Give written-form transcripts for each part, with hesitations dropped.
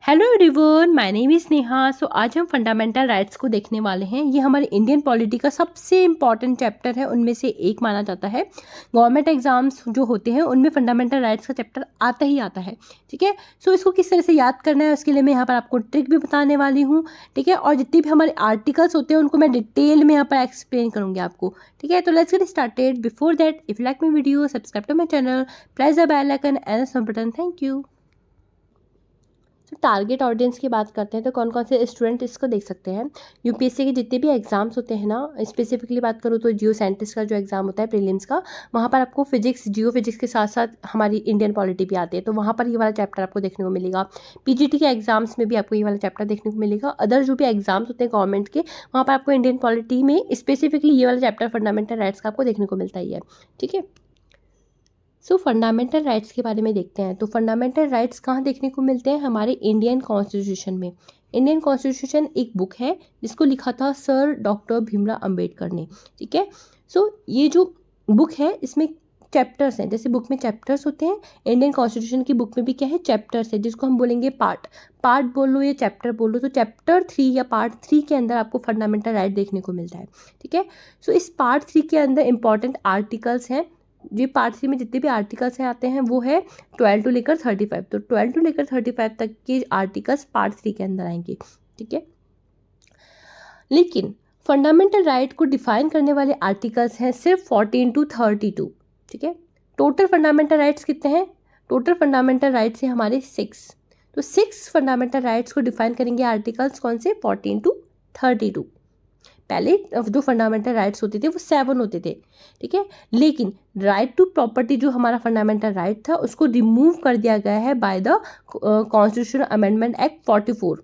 Hello everyone, my name is Neha. So आज हम fundamental rights को देखने वाले हैं। ये हमारे इंडियन पॉलिटी का सबसे इम्पॉर्टेंट चैप्टर है, उनमें से एक माना जाता है। गवर्नमेंट एग्जाम्स जो होते हैं उनमें फंडामेंटल राइट्स का चैप्टर आता ही आता है। ठीक है। सो इसको किस तरह से याद करना है उसके लिए मैं यहाँ पर आपको ट्रिक भी बताने वाली हूँ। ठीक है। और जितने भी हमारे आर्टिकल्स होते हैं उनको मैं डिटेल में यहाँ पर एक्सप्लेन करूँगी आपको। ठीक है। तो let's get started. Before that, if you like my video, subscribe to my channel, press the bell icon and the button. Thank you. तो टारगेट ऑडियंस की बात करते हैं तो कौन कौन से स्टूडेंट इसको देख सकते हैं। यूपीएससी के जितने भी एग्जाम्स होते हैं ना, स्पेसिफिकली बात करूँ तो जियो साइंटिस्ट का जो एग्जाम होता है प्रीलिम्स का, वहाँ पर आपको फिजिक्स, जियो फिजिक्स के साथ साथ हमारी इंडियन पॉलिटी भी आती है, तो वहाँ पर ये वाला चैप्टर आपको देखने को मिलेगा। पीजीटी के एग्जाम्स में भी आपको ये वाला चैप्टर देखने को मिलेगा। अदर जो भी एग्जाम्स होते हैं गवर्नमेंट के, वहाँ पर आपको इंडियन पॉलिटी में स्पेसिफिकली ये वाला चैप्टर फंडामेंटल राइट्स का आपको देखने को मिलता ही है। ठीक है। सो फंडामेंटल राइट्स के बारे में देखते हैं। तो फंडामेंटल राइट्स कहाँ देखने को मिलते हैं? हमारे इंडियन कॉन्स्टिट्यूशन में। इंडियन कॉन्स्टिट्यूशन एक बुक है जिसको लिखा था सर डॉक्टर भीमराव अंबेडकर ने। ठीक है। सो ये जो बुक है इसमें चैप्टर्स हैं, जैसे बुक में चैप्टर्स होते हैं, इंडियन कॉन्स्टिट्यूशन की बुक में भी क्या है, चैप्टर्स है, जिसको हम बोलेंगे पार्ट। पार्ट बोलो या चैप्टर बोलो, तो चैप्टर 3 या पार्ट 3 के अंदर आपको फंडामेंटल राइट देखने को मिलता है। ठीक है। सो इस पार्ट 3 के अंदर इंपॉर्टेंट आर्टिकल्स हैं। ये पार्ट 3 में जितने भी आर्टिकल्स हैं आते हैं वो है 12 टू लेकर 35। तो 12 टू लेकर 35 तक के आर्टिकल्स पार्ट 3 के अंदर आएंगे। ठीक है। लेकिन फंडामेंटल राइट को डिफाइन करने वाले आर्टिकल्स हैं सिर्फ 14 टू 32। ठीक है। टोटल फंडामेंटल राइट्स कितने हैं? टोटल फंडामेंटल राइट्स हैं हमारे 6। तो 6 फंडामेंटल राइट्स को डिफाइन करेंगे आर्टिकल्स कौन से? 14 टू 32। पहले जो फंडामेंटल राइट्स होते थे वो 7 होते थे। ठीक है। लेकिन राइट टू प्रॉपर्टी जो हमारा फंडामेंटल राइट था उसको रिमूव कर दिया गया है by the constitution amendment act 44।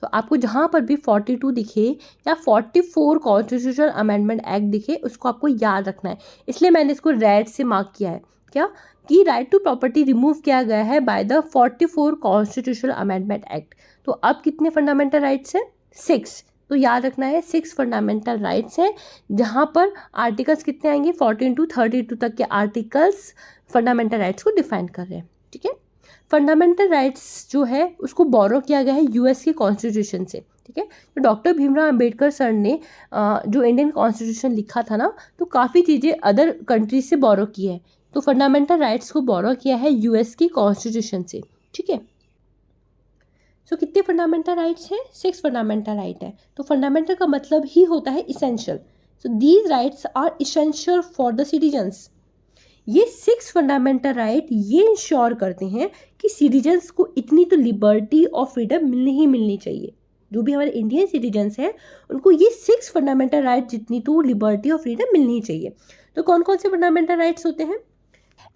तो आपको जहाँ पर भी 42 दिखे या 44 कॉन्स्टिट्यूशन अमेंडमेंट एक्ट दिखे उसको आपको याद रखना है, इसलिए मैंने इसको रेड से मार्क किया है। क्या कि राइट टू प्रॉपर्टी रिमूव किया गया है by the 44 constitution amendment act. तो अब कितने फंडामेंटल राइट्स हैं? 6। तो याद रखना है 6 फंडामेंटल राइट्स हैं, जहाँ पर आर्टिकल्स कितने आएंगे? 14 टू 32 तक के आर्टिकल्स फंडामेंटल राइट्स को डिफाइन कर रहे हैं। ठीक है। फंडामेंटल राइट्स जो है उसको बोरो किया गया है यूएस के कॉन्स्टिट्यूशन से। ठीक है। तो डॉक्टर भीमराव अंबेडकर सर ने जो इंडियन कॉन्स्टिट्यूशन लिखा था ना, तो काफ़ी चीज़ें अदर कंट्रीज से बोरो की है। तो फंडामेंटल राइट्स को बोरो किया है यूएस की कॉन्स्टिट्यूशन से। ठीक है। सो कितने फंडामेंटल राइट्स हैं? 6 फंडामेंटल राइट है। तो फंडामेंटल का मतलब ही होता है essential. So these rights are essential for the citizens. ये 6 फंडामेंटल राइट ये इंश्योर करते हैं कि सिटीजन्स को इतनी तो लिबर्टी और फ्रीडम मिलनी ही मिलनी चाहिए। जो भी हमारे इंडियन सिटीजन्स हैं उनको ये 6 फंडामेंटल राइट जितनी तो लिबर्टी और फ्रीडम मिलनी ही चाहिए। तो कौन कौन से फंडामेंटल राइट्स होते हैं?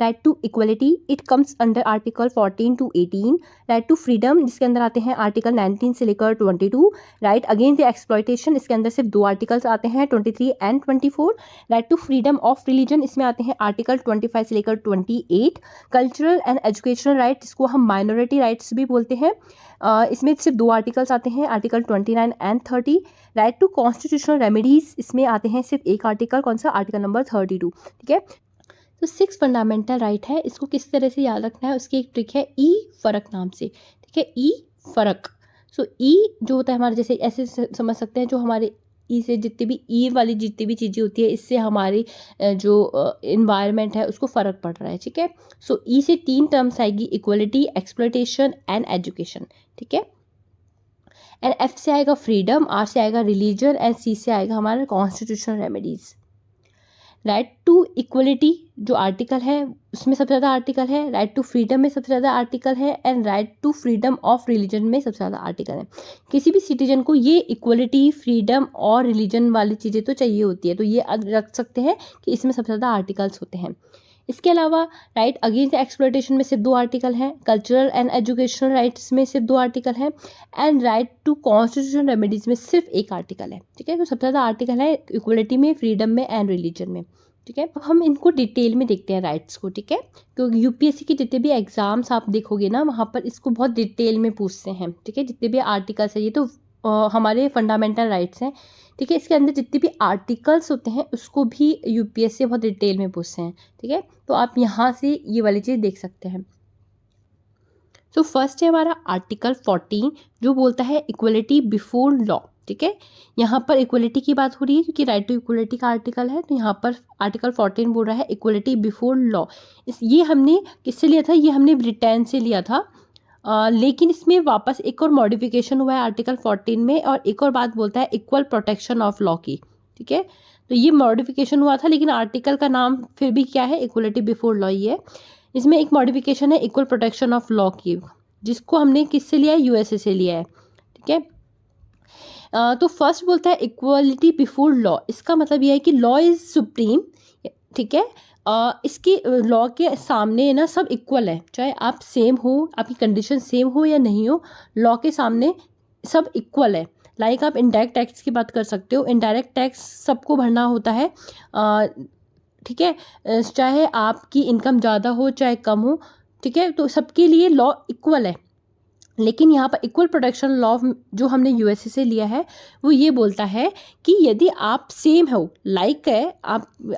Right to equality, it comes under article 14 to 18। Right to freedom, जिसके अंदर आते हैं आर्टिकल 19 से लेकर 22। राइट अगेंस्ट द एक्सप्लॉयटेशन, इसके अंदर सिर्फ 2 आर्टिकल्स आते हैं, 23 and 24। Right to freedom of religion, इसमें आते हैं आर्टिकल 25 से लेकर 28। कल्चरल एंड एजुकेशनल राइट, जिसको हम माइनॉरिटी राइट्स भी बोलते हैं, इसमें सिर्फ 2 आर्टिकल्स आते हैं, article 29 and 30। Right to constitutional remedies, इसमें आते हैं सिर्फ एक आर्टिकल, कौन सा? Article number 32। ठीक है। तो 6 फंडामेंटल राइट है, इसको किस तरह से याद रखना है उसकी एक ट्रिक है ई फर्क नाम से। ठीक है। ई फर्क। सो ई जो होता है हमारे, जैसे ऐसे समझ सकते हैं, जो हमारे ई से जितनी भी ई वाली जितनी भी चीज़ें होती है इससे हमारी जो इन्वायरमेंट है उसको फ़र्क पड़ रहा है। ठीक है। सो ई से 3 टर्म्स आएगी, इक्वलिटी, एक्सप्लॉयटेशन एंड एजुकेशन। ठीक है। एंड एफ से आएगा फ्रीडम, आर से आएगा रिलीजन एंड सी से आएगा हमारा constitutional remedies. Right to equality जो आर्टिकल है उसमें सबसे ज़्यादा आर्टिकल है, राइट टू फ्रीडम में सबसे ज़्यादा आर्टिकल है, and right to freedom of religion में सबसे ज़्यादा आर्टिकल है। किसी भी सिटीजन को ये इक्वलिटी, फ्रीडम और रिलीजन वाली चीज़ें तो चाहिए होती है, तो ये रख सकते हैं कि इसमें सबसे ज़्यादा आर्टिकल्स होते हैं। इसके अलावा राइट अगेंस्ट एक्सप्लॉयटेशन में सिर्फ 2 आर्टिकल हैं, कल्चरल एंड एजुकेशनल राइट्स में सिर्फ 2 आर्टिकल हैं, and right to constitution remedies में सिर्फ 1 आर्टिकल है। ठीक है। तो सबसे ज़्यादा आर्टिकल है इक्वलिटी में, फ्रीडम में एंड रिलीजन में। ठीक है। अब हम इनको डिटेल में देखते हैं राइट्स को। ठीक है। क्योंकि यूपीएससी के जितने भी एग्जाम्स आप देखोगे ना, वहाँ पर इसको बहुत डिटेल में पूछते हैं। ठीक है। जितने भी आर्टिकल्स है, ये तो हमारे फंडामेंटल राइट्स हैं। ठीक है। इसके अंदर जितने भी आर्टिकल्स होते हैं उसको भी यूपीएससी बहुत डिटेल में पूछते हैं। ठीक है। तो आप यहाँ से ये वाली चीज़ देख सकते हैं। सो फर्स्ट है हमारा आर्टिकल 14 जो बोलता है इक्वलिटी बिफोर लॉ। ठीक है, यहाँ पर इक्वलिटी की बात हो रही है क्योंकि राइट टू इक्वलिटी का आर्टिकल है, तो यहाँ पर आर्टिकल 14 बोल रहा है इक्वलिटी बिफोर लॉ। ये हमने किससे लिया था, ये हमने ब्रिटेन से लिया था। लेकिन इसमें वापस एक और मॉडिफिकेशन हुआ है आर्टिकल 14 में, और एक और बात बोलता है इक्वल प्रोटेक्शन ऑफ लॉ की। ठीक है, तो ये मॉडिफिकेशन हुआ था लेकिन आर्टिकल का नाम फिर भी क्या है, इक्वलिटी बिफोर लॉ ही है। इसमें एक मॉडिफिकेशन है इक्वल प्रोटेक्शन ऑफ लॉ की, जिसको हमने किससे लिया है, यूएसए से लिया है। ठीक है, तो फर्स्ट बोलता है इक्वलिटी बिफोर लॉ, इसका मतलब यह है कि लॉ इज सुप्रीम। ठीक है, इसकी लॉ के सामने ना सब इक्वल है, चाहे आप सेम हो, आपकी कंडीशन सेम हो या नहीं हो, लॉ के सामने सब इक्वल है। लाइक आप इनडायरेक्ट टैक्स की बात कर सकते हो, इनडायरेक्ट टैक्स सबको भरना होता है। ठीक है, चाहे आपकी इनकम ज़्यादा हो चाहे कम हो। ठीक है, तो सबके लिए लॉ इक्वल है। लेकिन यहाँ पर इक्वल प्रोटेक्शन लॉ जो हमने यूएसए से लिया है वो ये बोलता है कि यदि आप सेम हो, लाइक है,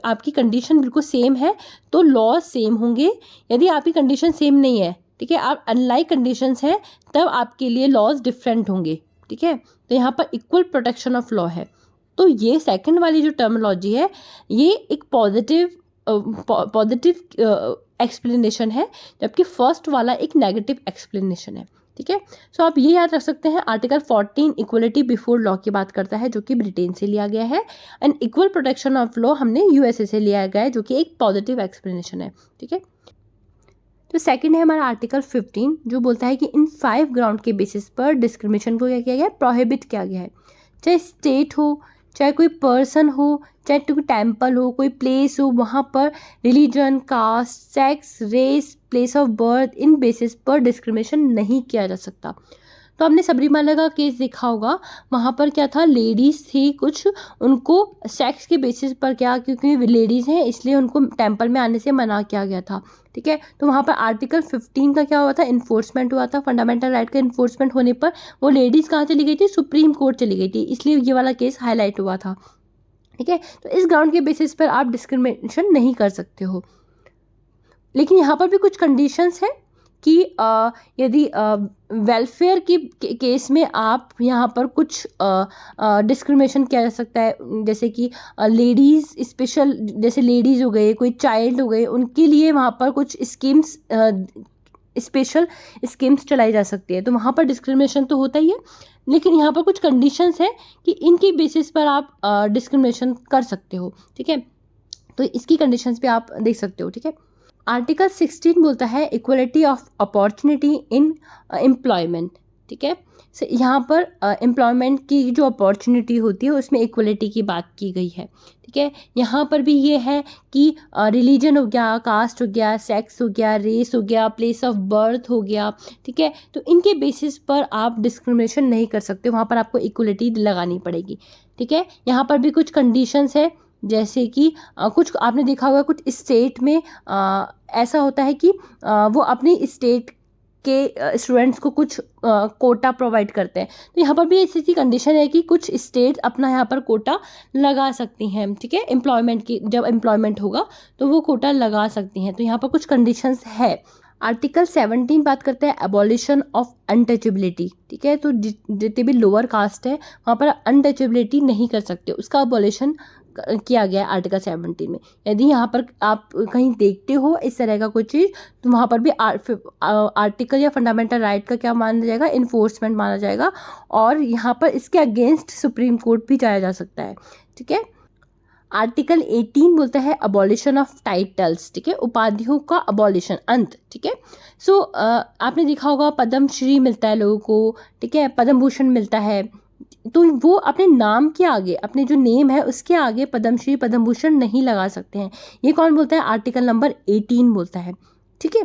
आपकी कंडीशन बिल्कुल सेम है तो लॉ सेम होंगे। यदि आपकी कंडीशन सेम नहीं है, ठीक है, आप अनलाइक कंडीशंस हैं, तब आपके लिए लॉज डिफरेंट होंगे। ठीक है, तो यहाँ पर इक्वल प्रोटेक्शन ऑफ लॉ है। तो ये सेकंड वाली जो टर्मिनोलॉजी है ये एक पॉजिटिव एक्सप्लेनेशन है, जबकि फर्स्ट वाला एक नेगेटिव एक्सप्लेनेशन है। ठीक है, सो आप ये याद रख सकते हैं आर्टिकल 14 इक्वलिटी बिफोर लॉ की बात करता है जो कि ब्रिटेन से लिया गया है, and equal protection of law हमने यूएसए से लिया गया है जो कि एक पॉजिटिव एक्सप्लेनेशन है। ठीक है, तो सेकंड है हमारा आर्टिकल 15 जो बोलता है कि इन 5 ग्राउंड के बेसिस पर डिस्क्रिमिनेशन को क्या किया गया है, प्रोहिबिट किया गया है। चाहे स्टेट हो, चाहे कोई पर्सन हो, चाहे कोई टेम्पल हो, कोई प्लेस हो, वहाँ पर religion, caste, sex, race, place of birth, इन बेसिस पर डिस्क्रिमिनेशन नहीं किया जा सकता। तो आपने सबरीमाला का केस देखा होगा, वहाँ पर क्या था, लेडीज़ थी कुछ, उनको सेक्स के बेसिस पर क्या, क्योंकि लेडीज़ हैं इसलिए उनको टेम्पल में आने से मना किया गया था। ठीक है, तो वहाँ पर आर्टिकल 15 का क्या हुआ था, इन्फोर्समेंट हुआ था। फंडामेंटल राइट का इन्फोर्समेंट होने पर वो लेडीज़ कहाँ चली गई थी, सुप्रीम कोर्ट चली गई थी, इसलिए ये वाला केस हाईलाइट हुआ था। ठीक है, तो इस ग्राउंड के बेसिस पर आप डिस्क्रिमिनेशन नहीं कर सकते हो। लेकिन यहाँ पर भी कुछ कंडीशंस हैं कि यदि वेलफेयर की केस में आप यहाँ पर कुछ डिस्क्रिमिनेशन किया जा सकता है, जैसे कि लेडीज़ स्पेशल, जैसे लेडीज़ हो गए, कोई चाइल्ड हो गए, उनके लिए वहाँ पर कुछ स्कीम्स, स्पेशल स्कीम्स चलाई जा सकती है, तो वहाँ पर डिस्क्रिमिनेशन तो होता ही है। लेकिन यहाँ पर कुछ कंडीशंस हैं कि इनकी बेसिस पर आप डिस्क्रिमिनेशन कर सकते हो। ठीक है, तो इसकी कंडीशंस पे आप देख सकते हो। ठीक है, आर्टिकल 16 बोलता है equality of opportunity in employment. ठीक है, so, यहाँ पर एम्प्लॉयमेंट की जो अपॉर्चुनिटी होती है उसमें इक्वलिटी की बात की गई है। ठीक है, यहाँ पर भी ये है कि रिलीजन हो गया, कास्ट हो गया, सेक्स हो गया, रेस हो गया, प्लेस ऑफ बर्थ हो गया। ठीक है, तो इनके बेसिस पर आप डिस्क्रिमिनेशन नहीं कर सकते, वहाँ पर आपको इक्वलिटी लगानी पड़ेगी। ठीक है, यहाँ पर भी कुछ कंडीशंस है, जैसे कि कुछ आपने देखा होगा कुछ स्टेट में ऐसा होता है कि वो अपनी स्टेट के स्टूडेंट्स को कुछ कोटा प्रोवाइड करते हैं, तो यहाँ पर भी ऐसी कंडीशन है कि कुछ स्टेट अपना यहाँ पर कोटा लगा सकती हैं। ठीक है, एम्प्लॉयमेंट की, जब एम्प्लॉयमेंट होगा तो वो कोटा लगा सकती हैं, तो यहाँ पर कुछ कंडीशंस है। आर्टिकल 17 बात करता है एबॉलिशन ऑफ अनटचेबिलिटी। ठीक है, तो जितने भी लोअर कास्ट है वहाँ पर अनटचेबिलिटी नहीं कर सकते, उसका एबॉलिशन किया गया है आर्टिकल 17 में। यदि यहाँ पर आप कहीं देखते हो इस तरह का कोई चीज़, तो वहाँ पर भी आर्टिकल या फंडामेंटल राइट का क्या माना जाएगा, इन्फोर्समेंट माना जाएगा, और यहाँ पर इसके अगेंस्ट सुप्रीम कोर्ट भी जाया जा सकता है। ठीक है, आर्टिकल 18 बोलता है अबॉलिशन ऑफ टाइटल्स। ठीक है, उपाधियों का अबॉलिशन, अंत। ठीक है, सो आपने देखा होगा पद्म श्री मिलता है लोगों को, ठीक है, पद्म भूषण मिलता है, तो वो अपने नाम के आगे, अपने जो नेम है उसके आगे पद्मश्री, पद्म भूषण नहीं लगा सकते हैं। ये कौन बोलता है, आर्टिकल नंबर 18 बोलता है। ठीक है,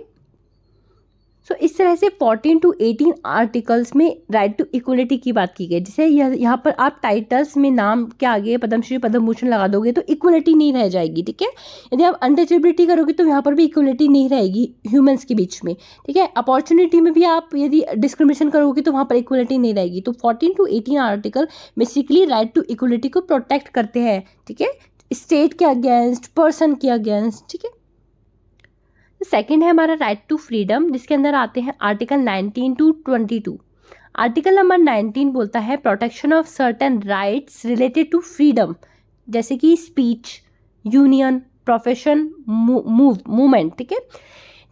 सो इस तरह से 14 to 18 आर्टिकल्स में राइट टू इक्वलिटी की बात की गई। जैसे यहाँ पर आप टाइटल्स में नाम के आगे पद्मश्री, पद्म भूषण लगा दोगे तो इक्वलिटी नहीं रह जाएगी। ठीक है, यदि आप अनटचेबिलिटी करोगे तो यहाँ पर भी इक्वलिटी नहीं रहेगी ह्यूमंस के बीच में। ठीक है, अपॉर्चुनिटी में भी आप यदि डिस्क्रिमिनेशन करोगे तो वहाँ पर इक्वलिटी नहीं रहेगी। तो 14 to 18 article basically right to equality को प्रोटेक्ट करते हैं। ठीक है, स्टेट के अगेंस्ट, पर्सन के अगेंस्ट। ठीक है, सेकंड है हमारा राइट टू फ्रीडम, जिसके अंदर आते हैं आर्टिकल 19 टू 22। आर्टिकल नंबर 19 बोलता है protection of certain rights related to freedom, जैसे कि स्पीच, यूनियन, प्रोफेशन, मूवमेंट, ठीक है।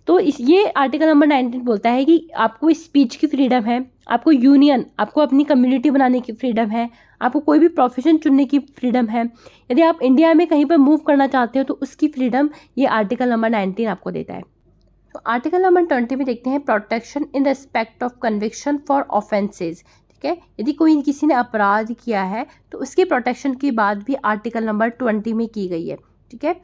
तो ये आर्टिकल नंबर 19 बोलता है कि आपको स्पीच की फ्रीडम है, आपको यूनियन, आपको अपनी कम्युनिटी बनाने की फ्रीडम है, आपको कोई भी प्रोफेशन चुनने की फ्रीडम है, यदि आप इंडिया में कहीं पर मूव करना चाहते हो तो उसकी फ्रीडम ये आर्टिकल नंबर 19 आपको देता है। तो आर्टिकल नंबर 20 में देखते हैं protection in respect of conviction for offences, ठीक है। यदि कोई किसी ने अपराध किया है तो उसके प्रोटेक्शन की बात भी आर्टिकल नंबर 20 में की गई है, ठीक है।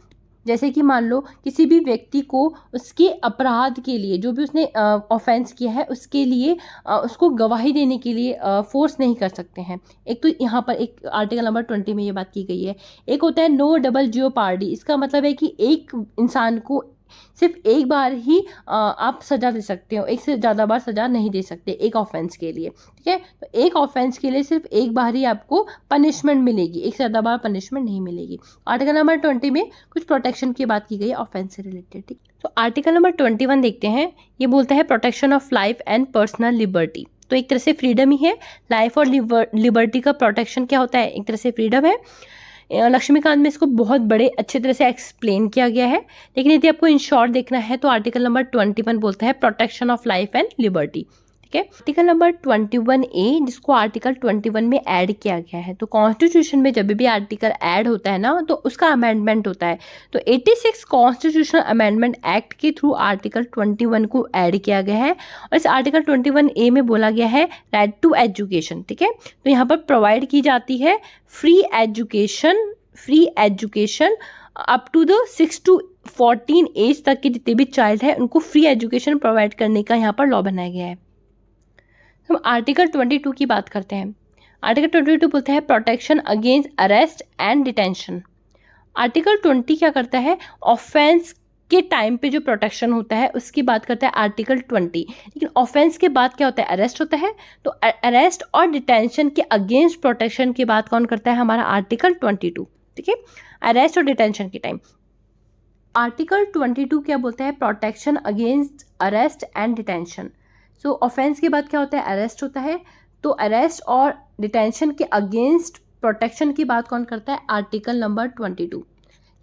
जैसे कि मान लो किसी भी व्यक्ति को उसके अपराध के लिए, जो भी उसने ऑफेंस किया है उसके लिए उसको गवाही देने के लिए फोर्स नहीं कर सकते हैं। एक तो यहाँ पर एक आर्टिकल नंबर 20 में ये बात की गई है। एक होता है नो डबल जियोपार्डी, इसका मतलब है कि एक इंसान को सिर्फ एक बार ही आप सजा दे सकते हो, एक से ज़्यादा बार सजा नहीं दे सकते एक ऑफेंस के लिए, ठीक है। तो एक ऑफेंस के लिए सिर्फ एक बार ही आपको पनिशमेंट मिलेगी, एक से ज़्यादा बार पनिशमेंट नहीं मिलेगी। आर्टिकल नंबर 20 में कुछ प्रोटेक्शन की बात की गई है ऑफेंस से रिलेटेड, ठीक। तो आर्टिकल नंबर 21 देखते हैं। ये बोलता है protection of life and personal liberty. तो एक तरह से फ्रीडम ही है, लाइफ और लिबर्टी का प्रोटेक्शन क्या होता है, एक तरह से फ्रीडम है। लक्ष्मीकांत में इसको बहुत बड़े अच्छे तरह से एक्सप्लेन किया गया है, लेकिन यदि आपको इन शॉर्ट देखना है तो आर्टिकल नंबर 21 बोलता है protection of life and liberty, ठीक है। आर्टिकल नंबर 21A, जिसको आर्टिकल 21 में ऐड किया गया है। तो कॉन्स्टिट्यूशन में जब भी आर्टिकल ऐड होता है ना तो उसका अमेंडमेंट होता है। तो 86 कॉन्स्टिट्यूशनल अमेंडमेंट एक्ट के थ्रू आर्टिकल 21 को ऐड किया गया है, और इस आर्टिकल 21A में बोला गया है राइट टू एजुकेशन, ठीक है। तो यहाँ पर प्रोवाइड की जाती है free education up to the 6 to 14 age तक के जितने भी चाइल्ड है उनको फ्री एजुकेशन प्रोवाइड करने का यहाँ पर लॉ बनाया गया है। हम आर्टिकल 22 की बात करते हैं। आर्टिकल 22 बोलता है protection against arrest and detention. Article 20 क्या करता है, ऑफेंस के टाइम पे जो प्रोटेक्शन होता है उसकी बात करता है आर्टिकल 20। लेकिन ऑफेंस के बाद क्या होता है, अरेस्ट होता है। तो अरेस्ट और डिटेंशन के अगेंस्ट प्रोटेक्शन की बात कौन करता है, हमारा आर्टिकल 22, ठीक है। अरेस्ट और डिटेंशन के टाइम आर्टिकल 22 क्या बोलता है, protection against arrest and detention. So offence के बाद क्या होता है, अरेस्ट होता है। तो अरेस्ट और डिटेंशन के अगेंस्ट प्रोटेक्शन की बात कौन करता है, आर्टिकल नंबर 22।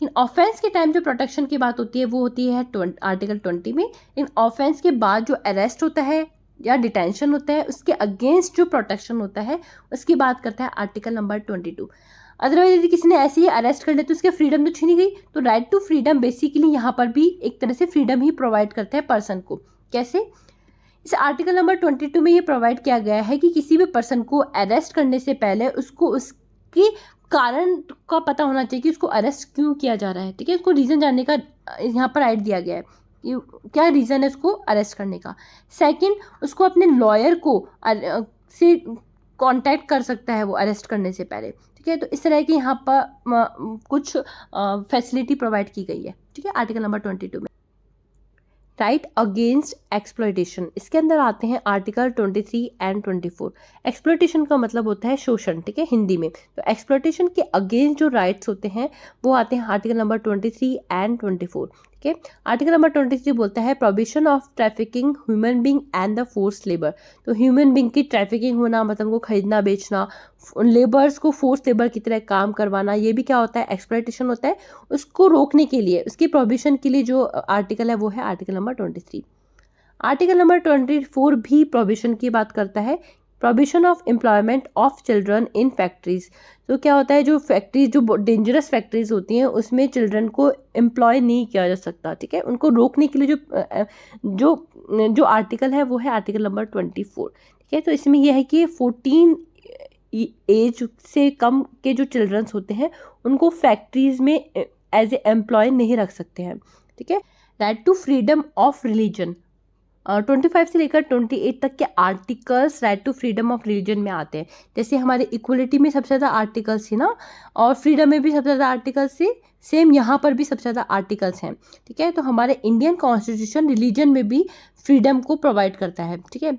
लेकिन ऑफेंस के टाइम जो प्रोटेक्शन की बात होती है वो होती है आर्टिकल 20 में। लेकिन ऑफेंस के बाद जो अरेस्ट होता है या डिटेंशन होता है उसके अगेंस्ट जो प्रोटेक्शन होता है उसकी बात करता है आर्टिकल नंबर 22। अदरवाइज यदि किसी ने ऐसे ही अरेस्ट कर लिया तो उसकी फ्रीडम तो छीनी गई। तो राइट टू फ्रीडम बेसिकली यहाँ पर भी एक तरह से फ्रीडम ही प्रोवाइड करता है पर्सन को। कैसे, इस आर्टिकल नंबर 22 में ये प्रोवाइड किया गया है कि किसी भी पर्सन को अरेस्ट करने से पहले उसको उसकी कारण का पता होना चाहिए कि उसको अरेस्ट क्यों किया जा रहा है, ठीक है। उसको रीज़न जानने का यहाँ पर राइट दिया गया है कि क्या रीज़न है उसको अरेस्ट करने का। सेकंड, उसको अपने लॉयर को से कांटेक्ट कर सकता है वो अरेस्ट करने से पहले, ठीक है। तो इस तरह की यहाँ पर कुछ फैसिलिटी प्रोवाइड की गई है, ठीक है, आर्टिकल नंबर 22 में। राइट अगेंस्ट एक्सप्लॉयटेशन, इसके अंदर आते हैं आर्टिकल 23 एंड 24। एक्सप्लॉयटेशन का मतलब होता है शोषण, ठीक है, हिंदी में। तो एक्सप्लॉयटेशन के अगेंस्ट जो राइट्स होते हैं वो आते हैं आर्टिकल नंबर 23 एंड 24, ठीक है। आर्टिकल नंबर 23 बोलता है prohibition of trafficking human being and the force labour. तो ह्यूमन बींग की ट्रैफिकिंग होना मतलब उनको खरीदना बेचना, लेबर्स को फोर्स लेबर की तरह काम करवाना, ये भी क्या होता है, एक्सप्लॉयटेशन होता है। उसको रोकने के लिए, उसकी प्रोहिबिशन के लिए जो आर्टिकल है वो है आर्टिकल नंबर 23। आर्टिकल नंबर 24 भी प्रोहिबिशन की बात करता है, prohibition of employment of children in factories. तो क्या होता है, जो फैक्ट्रीज जो डेंजरस फैक्ट्रीज होती हैं उसमें चिल्ड्रन को एम्प्लॉय नहीं किया जा सकता, ठीक है। उनको रोकने के लिए जो आर्टिकल है वो है आर्टिकल नंबर 24, ठीक है। तो इसमें यह है कि 14 एज से कम के जो चिल्ड्रंस होते हैं उनको फैक्ट्रीज में एज ए एम्प्लॉय नहीं रख सकते हैं, ठीक है। Right to freedom of religion, 25 से लेकर 28 तक के articles right to freedom of religion में आते हैं। जैसे हमारे इक्वलिटी में सबसे ज़्यादा आर्टिकल्स है ना, और फ्रीडम में भी सबसे ज़्यादा आर्टिकल्स से, सेम यहाँ पर भी सबसे ज़्यादा आर्टिकल्स हैं, ठीक है। तो हमारे इंडियन कॉन्स्टिट्यूशन रिलीजन में भी फ्रीडम को प्रोवाइड करता है, ठीक है।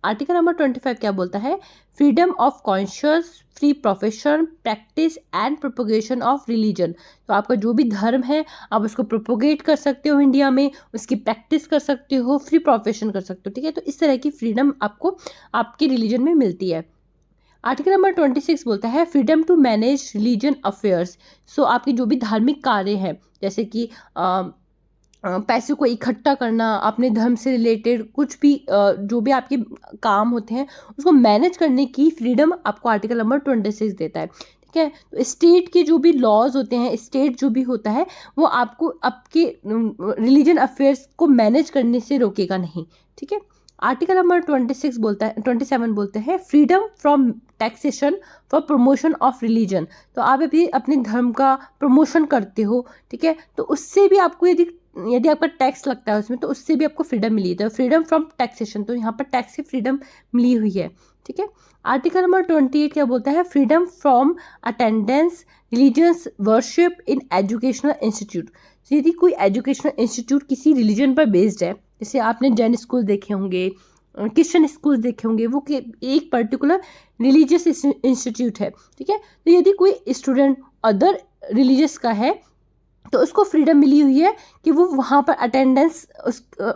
आर्टिकल नंबर 25 क्या बोलता है? Freedom of conscious, free profession, practice and propagation of religion. तो आपका जो भी धर्म है आप उसको प्रोपोगेट कर सकते हो इंडिया में, उसकी प्रैक्टिस कर सकते हो, फ्री प्रोफेशन कर सकते हो, ठीक है। तो इस तरह की फ्रीडम आपको आपके रिलीजन में मिलती है। आर्टिकल नंबर 26 बोलता है freedom to manage religion affairs. So आपके जो भी धार्मिक कार्य हैं, जैसे कि पैसे को इकट्ठा करना, अपने धर्म से रिलेटेड कुछ भी जो भी आपके काम होते हैं उसको मैनेज करने की फ्रीडम आपको आर्टिकल नंबर 26 देता है, ठीक है। तो स्टेट के जो भी लॉज होते हैं, स्टेट जो भी होता है वो आपको आपके रिलीजन अफेयर्स को मैनेज करने से रोकेगा नहीं, ठीक है। आर्टिकल नंबर 27 बोलते हैं freedom from taxation for promotion of religion. तो आप अभी अपने धर्म का प्रमोशन करते हो, ठीक है, तो उससे भी आपको यदि आपका टैक्स लगता है उसमें, तो उससे भी आपको फ्रीडम मिली है, फ्रीडम फ्रॉम टैक्सेशन। तो यहाँ पर टैक्स से फ्रीडम मिली हुई है, ठीक है। आर्टिकल नंबर 28 क्या बोलता है? Freedom from attendance religious worship in educational institute. यदि कोई एजुकेशनल इंस्टीट्यूट किसी रिलीजन पर बेस्ड है, जैसे आपने जैन स्कूल देखे होंगे, क्रिश्चियन स्कूल देखे होंगे, वो एक पर्टिकुलर रिलीजियस इंस्टीट्यूट है, ठीक है। तो यदि कोई स्टूडेंट अदर रिलीजियस का है तो उसको फ्रीडम मिली हुई है कि वो वहाँ पर अटेंडेंस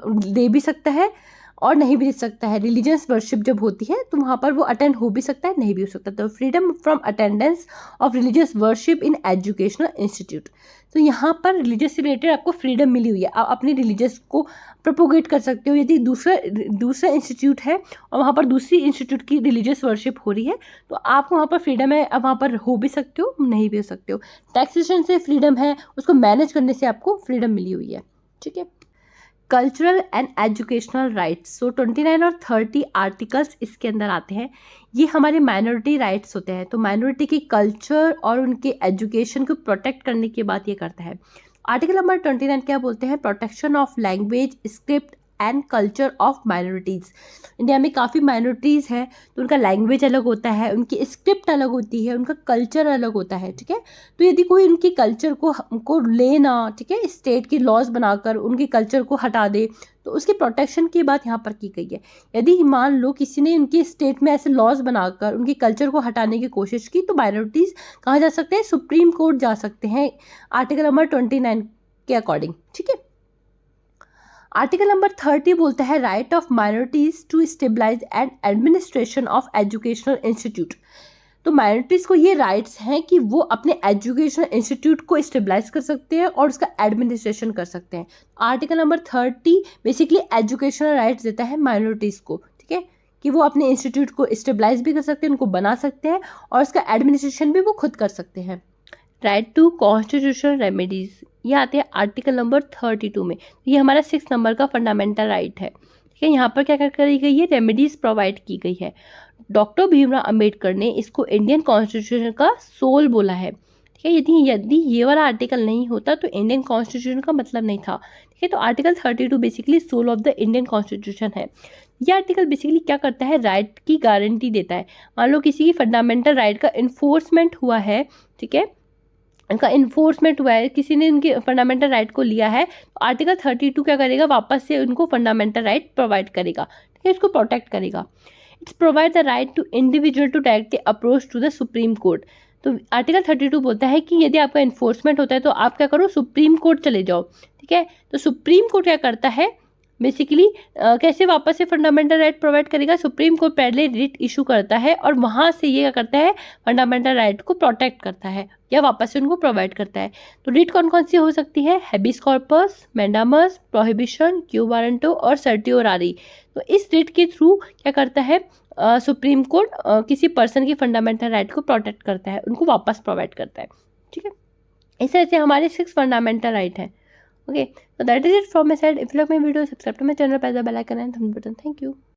दे भी सकता है और नहीं भी दे सकता है। रिलीजियस वर्शिप जब होती है तो वहाँ पर वो अटेंड हो भी सकता है, नहीं भी हो सकता। तो freedom from attendance of religious worship in educational institute. तो यहाँ पर रिलीजियस से रिलेटेड आपको फ्रीडम मिली हुई है, आप अपने रिलीजियस को प्रोपोगेट कर सकते हो। यदि दूसरा इंस्टीट्यूट है और वहाँ पर दूसरी इंस्टीट्यूट की रिलीजियस वर्शिप हो रही है तो आप वहाँ पर फ्रीडम है, आप वहाँ पर हो भी सकते हो, नहीं भी हो सकते हो। टैक्सेशन से फ्रीडम है, उसको मैनेज करने से आपको फ्रीडम मिली हुई है, ठीक है। कल्चरल एंड एजुकेशनल राइट्स, सो 29 और 30 आर्टिकल्स इसके अंदर आते हैं। ये हमारे माइनॉरिटी राइट्स होते हैं। तो माइनॉरिटी की कल्चर और उनके एजुकेशन को प्रोटेक्ट करने की बात ये करता है। आर्टिकल नंबर 29 क्या बोलते हैं? Protection of language, script and culture of minorities. India में काफ़ी माइनॉरिटीज़ हैं तो उनका लैंग्वेज अलग होता है, उनकी स्क्रिप्ट अलग होती है, उनका कल्चर अलग होता है, ठीक है। तो यदि कोई उनकी कल्चर को लेना, ठीक है, स्टेट की लॉज बनाकर उनके कल्चर को हटा दे तो उसकी प्रोटेक्शन की बात यहाँ पर की गई है। यदि मान लो किसी ने उनकी स्टेट में ऐसे लॉज बनाकर उनके कल्चर को हटाने की कोशिश की तो माइनॉरिटीज़ कहाँ जा सकते हैं? सुप्रीम कोर्ट जा सकते हैं आर्टिकल नंबर 29 के अकॉर्डिंग, ठीक है। आर्टिकल नंबर 30 बोलता है right of minorities to stabilize and administration of educational institute. तो माइनॉरिटीज़ को ये राइट्स हैं कि वो अपने एजुकेशनल इंस्टीट्यूट को स्टेबलाइज कर सकते हैं और उसका एडमिनिस्ट्रेशन कर सकते हैं। Article number 30 basically educational rights देता है माइनॉरिटीज़ को, ठीक है, कि वो अपने इंस्टीट्यूट को स्टेबलाइज भी कर सकते हैं, उनको बना सकते हैं और उसका एडमिनिस्ट्रेशन भी वो खुद कर सकते हैं। राइट टू कॉन्स्टिट्यूशनल रेमेडीज, ये आते हैं आर्टिकल नंबर 32 में। ये हमारा 6 नंबर का फंडामेंटल राइट है, ठीक है। यहाँ पर क्या क्या करी गई है? रेमेडीज प्रोवाइड की गई है। डॉक्टर भीमराव अंबेडकर ने इसको इंडियन कॉन्स्टिट्यूशन का सोल बोला है, ठीक है। यदि ये वाला आर्टिकल नहीं होता तो इंडियन कॉन्स्टिट्यूशन का मतलब नहीं था, ठीक है। तो article 32 basically soul of the Indian constitution है। ये आर्टिकल बेसिकली क्या करता है? राइट की गारंटी देता है। मान लो किसी की फंडामेंटल राइट का इन्फोर्समेंट हुआ है, ठीक है, उनका इन्फोर्समेंट हुआ है, किसी ने उनके फंडामेंटल राइट को लिया है, तो आर्टिकल 32 क्या करेगा? वापस से उनको फंडामेंटल राइट प्रोवाइड करेगा, ठीक है, इसको प्रोटेक्ट करेगा। It's provide the right to individual to direct approach to the supreme court. तो आर्टिकल 32 बोलता है कि यदि आपका इन्फोर्समेंट होता है तो आप क्या करो? सुप्रीम कोर्ट चले जाओ, ठीक है। तो सुप्रीम कोर्ट क्या करता है? बेसिकली कैसे वापस से फंडामेंटल राइट प्रोवाइड करेगा? सुप्रीम कोर्ट पहले रिट इशू करता है और वहाँ से ये क्या करता है? फंडामेंटल राइट को प्रोटेक्ट करता है या वापस से उनको प्रोवाइड करता है। तो रिट कौन कौन सी हो सकती है? Habeas corpus, mandamus, prohibition, quo warranto और सर्टियोरारी। तो इस रिट के थ्रू क्या करता है सुप्रीम कोर्ट? किसी पर्सन की फंडामेंटल राइट को प्रोटेक्ट करता है, उनको वापस प्रोवाइड करता है, ठीक है। इस तरह से हमारे 6 फंडामेंटल राइट हैं। Okay, so that is it from my side. If you like my video, subscribe to my channel, press the bell icon and thumbs button. Thank you.